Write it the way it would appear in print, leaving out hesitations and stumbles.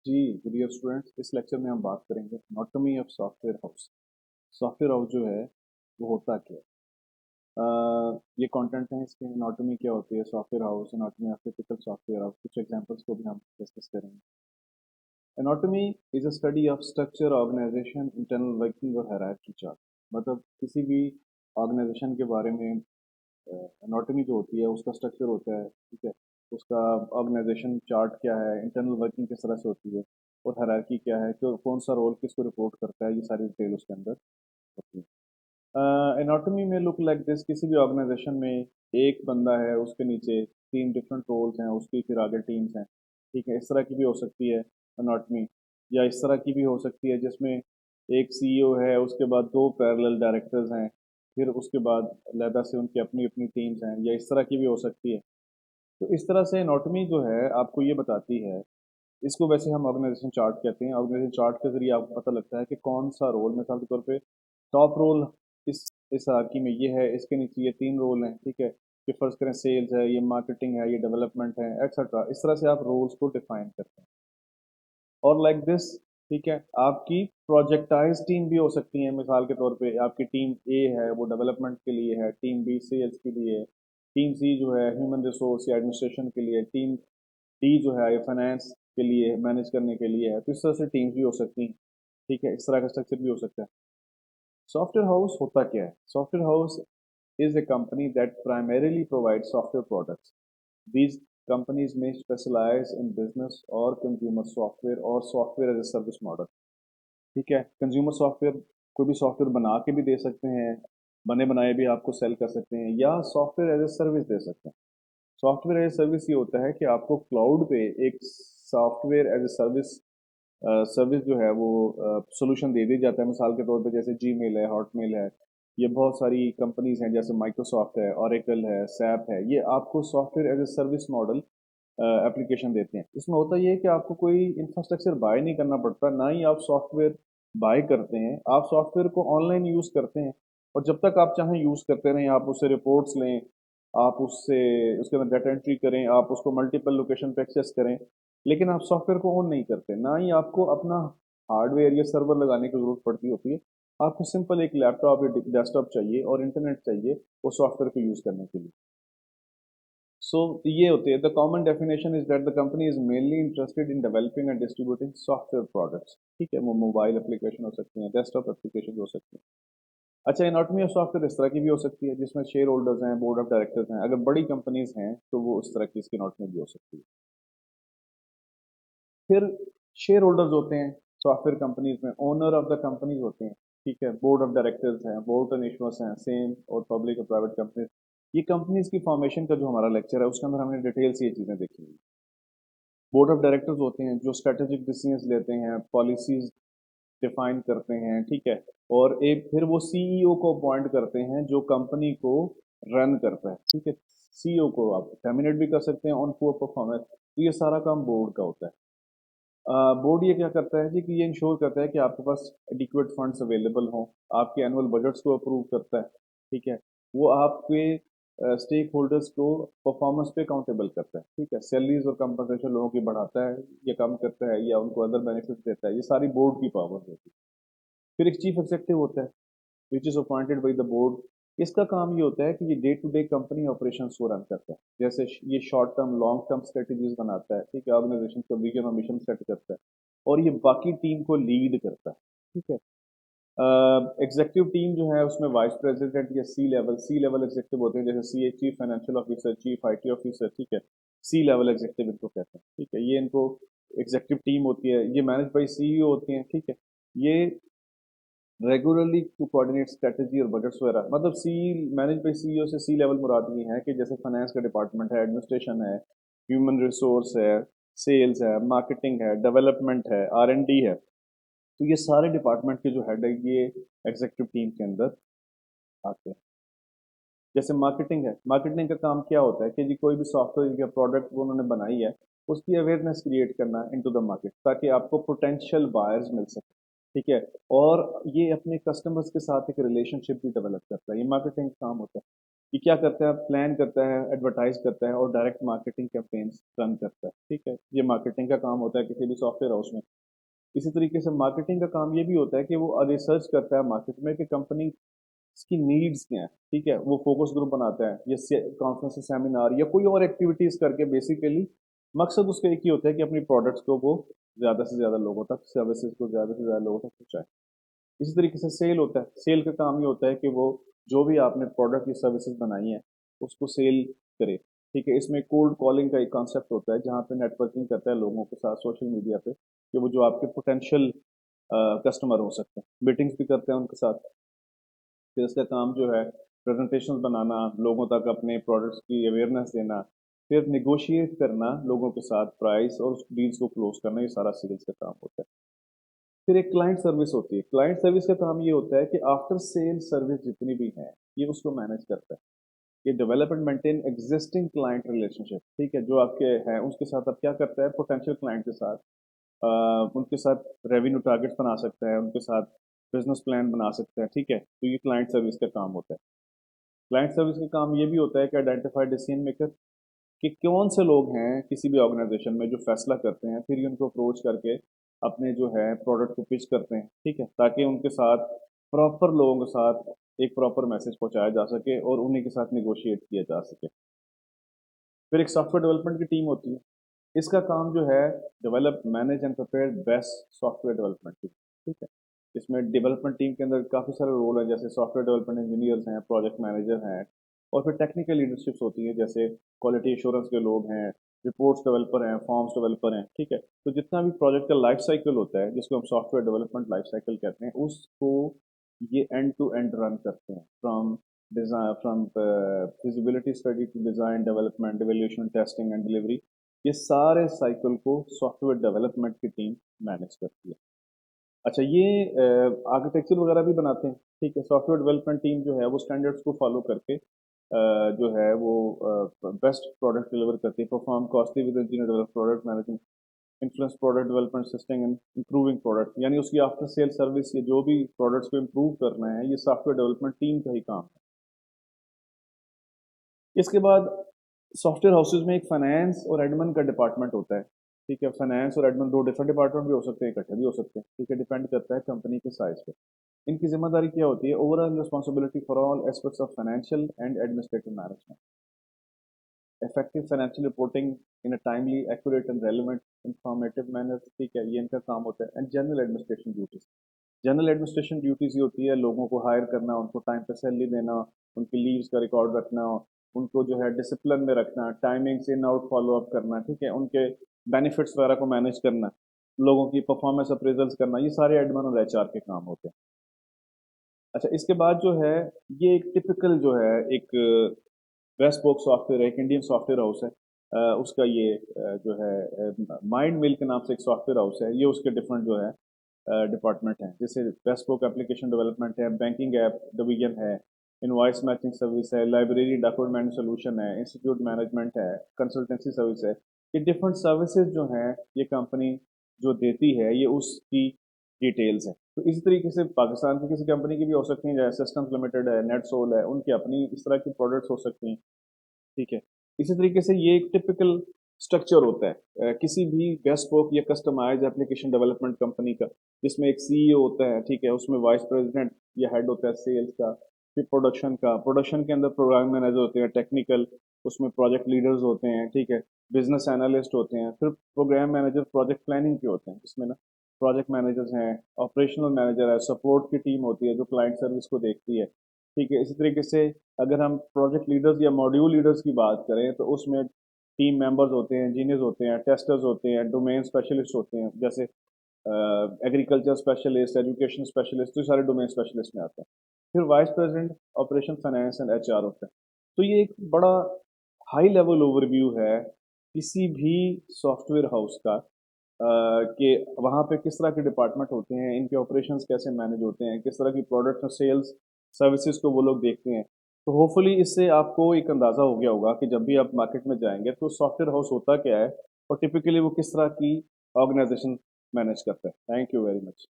जी, dear students, इस lecture में हम बात करेंगे anatomy of software house. Software house जो है वो होता क्या है। ये कंटेंट है, इसकी एनाटॉमी क्या होती है, software house, anatomy of typical software house, कुछ एग्जांपल्स को भी हम डिस्कस करेंगे। Anatomy is a study of structure, organization, internal working और हायरार्की चार्ट। मतलब किसी भी ऑर्गेनाइजेशन के बारे में एनाटॉमी जो होती है उसका स्ट्रक्चर होता है, ठीक है। उसका ऑर्गेनाइजेशन चार्ट क्या है, इंटरनल वर्किंग किस तरह से होती है और हायरार्की क्या है, कि कौन सा रोल किसको रिपोर्ट करता है, ये सारी डिटेल उसके अंदर होती है। एनाटॉमी में लुक लाइक दिस, किसी भी ऑर्गेनाइजेशन में एक बंदा है, उसके नीचे तीन डिफरेंट रोल्स हैं, उसकी फिर आगे टीम्स हैं, ठीक है। इस तरह की भी हो सकती है एनाटॉमी, या इस तरह की भी हो सकती है जिसमें एक सीईओ है, उसके बाद दो पैरेलल डायरेक्टर्स हैं, फिर उसके बाद अलहदा से उनकी अपनी अपनी टीम्स हैं, या इस तरह की भी हो सकती है। तो इस तरह से एनाटॉमी जो है आपको ये बताती है, इसको वैसे हम ऑर्गेनाइजेशन चार्ट कहते हैं। ऑर्गेनाइजेशन चार्ट के जरिए आपको पता लगता है कि कौन सा रोल, मिसाल के तौर पे टॉप रोल इस हायरार्की में ये है, इसके नीचे ये तीन रोल हैं, ठीक है। कि फर्ज करें सेल्स है, ये मार्केटिंग है, ये डेवलपमेंट है, एक्सेट्रा। इस तरह से आप रोल्स को डिफाइन करते हैं। और लाइक दिस, ठीक है, आपकी प्रोजेक्टाइज टीम भी हो सकती है। मिसाल के तौर पे आपकी टीम ए है, वो डेवलपमेंट के लिए है, टीम बी सेल्स के लिए है, टीम सी जो है ह्यूमन रिसोर्स या एडमिनिस्ट्रेशन के लिए, टीम डी जो है फाइनेंस के लिए, मैनेज करने के लिए है। तो इस तरह से टीम्स भी हो सकती हैं, ठीक है। इस तरह का स्ट्रक्चर भी हो सकता है। सॉफ्टवेयर हाउस होता क्या है? Software house is a company that primarily provides software products. These companies may specialize in business or consumer software or software as a service model. ठीक है, कंज्यूमर सॉफ्टवेयर कोई भी सॉफ्टवेयर बना के भी दे सकते हैं, बने बनाए भी आपको सेल कर सकते हैं, या सॉफ्टवेयर एज ए सर्विस दे सकते हैं। सॉफ्टवेयर एज ए सर्विस ये होता है कि आपको क्लाउड पे एक software as a service service जो है वो सोल्यूशन दे दिया जाता है। मिसाल के तौर पे जैसे जीमेल है, हॉटमेल है, ये बहुत सारी कंपनीज हैं, जैसे माइक्रोसॉफ्ट है, ओरेकल है, सैप है, ये आपको software as a service model application देते हैं। इसमें होता ये है कि आपको कोई इंफ्रास्ट्रक्चर बाय नहीं करना पड़ता, ना ही आप सॉफ्टवेयर बाय करते हैं, आप सॉफ्टवेयर को ऑनलाइन यूज़ करते हैं। और जब तक आप चाहें यूज़ करते रहें, आप उससे रिपोर्ट्स लें, आप उससे उसके अंदर डाटा एंट्री करें, आप उसको मल्टीपल लोकेशन पे एक्सेस करें, लेकिन आप सॉफ्टवेयर को ऑन नहीं करते, ना ही आपको अपना हार्डवेयर या सर्वर लगाने की जरूरत पड़ती होती है। आपको सिंपल एक लैपटॉप या डेस्कटॉप चाहिए और इंटरनेट चाहिए वो सॉफ्टवेयर को यूज़ करने के लिए। सो ये होती है, the common definition is that the company is mainly interested in developing and distributing software products, ठीक है। वो मोबाइल एप्लीकेशन हो सकती हैं, डेस्कटॉप एप्लीकेशन हो सकती हैं। अच्छा, एनाटॉमी ऑफ सॉफ्टवेयर इस तरह की भी हो सकती है जिसमें शेयर होल्डर्स हैं, बोर्ड ऑफ डायरेक्टर्स हैं। अगर बड़ी कंपनीज हैं तो वो उस तरह की इसकी एनाटॉमी भी हो सकती है। फिर शेयर होल्डर्स होते हैं सॉफ्टवेयर कंपनीज में, ओनर ऑफ द कंपनीज होते हैं, ठीक है। बोर्ड ऑफ डायरेक्टर्स हैं, बोर्ड ऑफ इश्यूअर्स हैं, सेम और पब्लिक और प्राइवेट कंपनीज। ये कंपनीज की फॉर्मेशन का जो हमारा लेक्चर है उसके अंदर हमने डिटेल से ये चीज़ें देखी हैं। बोर्ड ऑफ डायरेक्टर्स होते हैं जो स्ट्रेटेजिक डिसीजंस लेते हैं, पॉलिसीज डिफाइन करते हैं, ठीक है। और एक फिर वो सीईओ को अपॉइंट करते हैं जो कंपनी को रन करता है, ठीक है। सीईओ को आप टर्मिनेट भी कर सकते हैं ऑन पुअर परफॉर्मेंस। तो ये सारा काम बोर्ड का होता है। बोर्ड ये क्या करता है जी, कि ये इंश्योर करता है कि आपके पास एडिक्वेट फंड्स अवेलेबल हों, आपके एनुअल बजट्स को अप्रूव करता है, ठीक है। वो आपके स्टेक होल्डर्स को परफॉर्मेंस पे अकाउंटेबल करता है, ठीक है। सैलरीज और कंपनसेशन लोगों की बढ़ाता है या कम करता है, या उनको अदर बेनिफिट देता है, ये सारी बोर्ड की पावर होती है। फिर एक चीफ एग्जेक्टिव होता है which is appointed by the board. इसका काम ये होता है कि ये day to day company operations को रन करता है। जैसे ये short term long term strategies बनाता है, ठीक है। ऑर्गेनाइजेशन का विजन और मिशन सेट करता है, और ये बाकी टीम को लीड करता है, ठीक है। एग्जीक्यूटिव टीम जो है उसमें वाइस प्रेसिडेंट या सी लेवल एग्जीक्यूटिव होते हैं, जैसे C chief financial officer, chief IT officer, ठीक है। सी लेवल एग्जीक्यूटिव इनको कहते हैं, ठीक है। ये इनको एग्जीक्यूटिव टीम होती है, ये मैनेज बाई सीईओ होती है, ठीक है। ये रेगुलरली टू कोऑर्डिनेट स्ट्रेटजी और बजट्स वगैरह। मतलब सी मैनेज बाई सीईओ से सी लेवल मुराद ये है कि जैसे फाइनेंस का डिपार्टमेंट है, एडमिनिस्ट्रेशन है, ह्यूमन रिसोर्स है, सेल्स है, मार्केटिंग है, डेवलपमेंट है, R&D है। तो ये सारे डिपार्टमेंट के जो हेड है ये एग्जीक्यूटिव टीम के अंदर आते हैं। जैसे मार्केटिंग है, मार्केटिंग का काम क्या होता है कि जी कोई भी सॉफ्टवेयर या प्रोडक्ट वो उन्होंने बनाई है, उसकी अवेयरनेस क्रिएट करना इनटू द मार्केट, ताकि आपको पोटेंशियल बायर्स मिल सके, ठीक है। और ये अपने कस्टमर्स के साथ एक रिलेशनशिप भी डेवलप करता है, ये मार्केटिंग का काम होता है। ये क्या करता है, प्लान करता है, एडवर्टाइज करता है और डायरेक्ट मार्केटिंग कैंपेन्स रन करता है। ठीक है, ये मार्केटिंग का काम होता है किसी भी सॉफ्टवेयर हाउस में। इसी तरीके से मार्केटिंग का काम ये भी होता है कि वो रिसर्च करता है मार्केट में कि कंपनी की नीड्स क्या है। ठीक है, वो फोकस ग्रुप बनाता है, ये कॉन्फ्रेंस सेमिनार या कोई और एक्टिविटीज करके बेसिकली मकसद उसका एक ही होता है कि अपनी प्रोडक्ट्स को वो ज़्यादा से ज़्यादा लोगों तक, सर्विसेज को ज़्यादा से ज़्यादा लोगों तक पहुँचाए। इसी तरीके से सेल होता है, सेल का काम ये होता है कि वो जो भी आपने प्रोडक्ट या सर्विसेज बनाई है उसको सेल करे। ठीक है, इसमें कोल्ड कॉलिंग का एक कॉन्सेप्ट होता है जहाँ पे नेटवर्किंग करता है लोगों के साथ सोशल मीडिया पे कि वो जो आपके पोटेंशियल कस्टमर हो सकते हैं, मीटिंग्स भी करते हैं उनके साथ। फिर इसका काम जो है प्रेजेंटेशन बनाना, लोगों तक अपने प्रोडक्ट्स की अवेयरनेस देना, फिर निगोशिएट करना लोगों के साथ प्राइस और उस डील्स को क्लोज करना, ये सारा सेल्स का काम होता है। फिर एक क्लाइंट सर्विस होती है। क्लाइंट सर्विस का काम ये होता है कि आफ्टर सेल सर्विस जितनी भी है ये उसको मैनेज करता है। ये develop and maintain existing client relationship. ठीक है, जो आपके हैं उसके साथ आप क्या करता है, पोटेंशियल क्लाइंट के साथ उनके साथ रेवेन्यू टारगेट्स बना सकता है, उनके साथ बिजनेस प्लान बना सकता है। ठीक है, तो ये क्लाइंट सर्विस का काम होता है। क्लाइंट सर्विस का काम ये भी होता है कि आइडेंटिफाई डिसीजन मेकर, कि कौन से लोग हैं किसी भी ऑर्गेनाइजेशन में जो फैसला करते हैं, फिर ये उनको अप्रोच करके अपने जो है प्रोडक्ट को पिच करते हैं। ठीक है, ताकि उनके साथ प्रॉपर लोगों के साथ एक प्रॉपर मैसेज पहुंचाया जा सके और उन्हीं के साथ निगोशिएट किया जा सके। फिर एक सॉफ्टवेयर डेवलपमेंट की टीम होती है। इसका काम जो है develop, manage and prepare best software development team. ठीक है, इसमें डेवलपमेंट टीम के अंदर काफ़ी सारे रोल हैं, जैसे सॉफ्टवेयर डेवलपमेंट इंजीनियर्स हैं, प्रोजेक्ट मैनेजर हैं, और फिर टेक्निकल लीडरशिप्स होती हैं, जैसे क्वालिटी एश्योरेंस के लोग हैं, रिपोर्ट्स डेवलपर हैं, फॉर्म्स डेवलपर हैं। ठीक है, तो जितना भी प्रोजेक्ट का लाइफ साइकिल होता है जिसको हम सॉफ्टवेयर डेवलपमेंट लाइफ साइकिल कहते हैं, उसको ये एंड टू एंड रन करते हैं, from design, from feasibility study to design, development, evaluation, testing and delivery. ये सारे साइकिल को सॉफ्टवेयर डेवलपमेंट की टीम मैनेज करती है। अच्छा, ये आर्किटेक्चर वगैरह भी बनाते हैं। ठीक है, सॉफ्टवेयर डेवलपमेंट टीम जो है वो स्टैंडर्ड्स को फॉलो करके जो है वो बेस्ट प्रोडक्ट डिलीवर करती है, perform costly with engineer develop product management, influence product development system and improving product, यानी उसकी आफ्टर सेल सर्विस, ये जो भी प्रोडक्ट्स को इम्प्रूव करना है ये सॉफ्टवेयर डेवलपमेंट टीम का ही काम है। इसके बाद सॉफ्टवेयर हाउसेज में एक फाइनेंस और एडमिन का डिपार्टमेंट होता है। ठीक है, फाइनेंस और एडमिन दो डिफरेंट डिपार्टमेंट भी हो सकते हैं, इकट्ठे भी हो सकते हैं। ठीक है, डिपेंड करता है कंपनी के साइज पे। इनकी जिम्मेदारी क्या होती है, overall responsibility for all aspects of financial and administrative management, effective financial reporting in a timely, accurate and relevant informative manner. ठीक है, ये इनका काम होता है। And general administration duties, general administration duties ये होती है लोगों को हायर करना, उनको टाइम पे सैलरी देना, उनकी लीव्स का रिकॉर्ड रखना, उनको जो है डिसिप्लिन में रखना, टाइमिंग से इन आउट फॉलो अप करना। ठीक है, उनके बेनिफिट्स वगैरह को मैनेज करना, लोगों की परफॉर्मेंस अप्रेजल्स करना, ये सारे एडमिन और एचआर के काम होते हैं। अच्छा, इसके बाद जो है ये एक टिपिकल जो है एक वेस्टबोक सॉफ्टवेयर है, एक इंडियन सॉफ्टवेयर हाउस है। उसका ये जो है माइंड मिल के नाम से एक सॉफ्टवेयर हाउस है, ये उसके डिफरेंट जो है डिपार्टमेंट हैं, जैसे वेस्टबोक एप्लीकेशन डेवलपमेंट है, बैंकिंग ऐप डिवीजन है, इनवॉइस मैचिंग सर्विस है, लाइब्रेरी डॉक्यूमेंट सोल्यूशन है, इंस्टीट्यूट मैनेजमेंट है, कंसल्टेंसी सर्विस है। ये डिफरेंट सर्विसेज जो हैं ये कंपनी जो देती है ये उसकी डिटेल्स है। तो इसी तरीके से पाकिस्तान की किसी कंपनी की भी हो सकती है, जैसे सिस्टम्स लिमिटेड है, नेटसोल है, उनकी अपनी इस तरह की प्रोडक्ट्स हो सकती हैं। ठीक है, इसी तरीके से ये एक टिपिकल स्ट्रक्चर होता है किसी भी बेस्पोक या कस्टमाइज एप्लीकेशन डेवलपमेंट कंपनी का, जिसमें एक सीईओ होता है। ठीक है, उसमें वाइस प्रेसिडेंट या हेड होता है सेल्स का, फिर प्रोडक्शन का, प्रोडक्शन के अंदर प्रोग्राम मैनेजर होते हैं, टेक्निकल उसमें प्रोजेक्ट लीडर्स होते हैं। ठीक है, बिजनेस एनालिस्ट होते हैं, फिर प्रोग्राम मैनेजर प्रोजेक्ट प्लानिंग के होते हैं, जिसमें ना प्रोजेक्ट मैनेजर्स हैं, ऑपरेशनल मैनेजर है, सपोर्ट की टीम होती है जो क्लाइंट सर्विस को देखती है। ठीक है, इसी तरीके से अगर हम प्रोजेक्ट लीडर्स या मॉड्यूल लीडर्स की बात करें तो उसमें टीम मेंबर्स होते हैं, इंजीनियर्स होते हैं, टेस्टर्स होते हैं, डोमेन स्पेशलिस्ट होते हैं, जैसे एग्रीकल्चर स्पेशलिस्ट, एजुकेशन स्पेशलिस्ट, तो ये सारे डोमेन स्पेशलिस्ट में आते हैं। फिर vice president operation finance and HR होता है। तो ये एक बड़ा हाई लेवल ओवरव्यू है किसी भी सॉफ्टवेयर हाउस का, कि वहाँ पे किस तरह के डिपार्टमेंट होते हैं, इनके ऑपरेशंस कैसे मैनेज होते हैं, किस तरह की प्रोडक्ट और सेल्स सर्विसेज को वो लोग देखते हैं। तो होपफुली इससे आपको एक अंदाज़ा हो गया होगा कि जब भी आप मार्केट में जाएंगे तो सॉफ्टवेयर हाउस होता क्या है और टिपिकली वो किस तरह की ऑर्गेनाइजेशन मैनेज करता है। Thank you very much.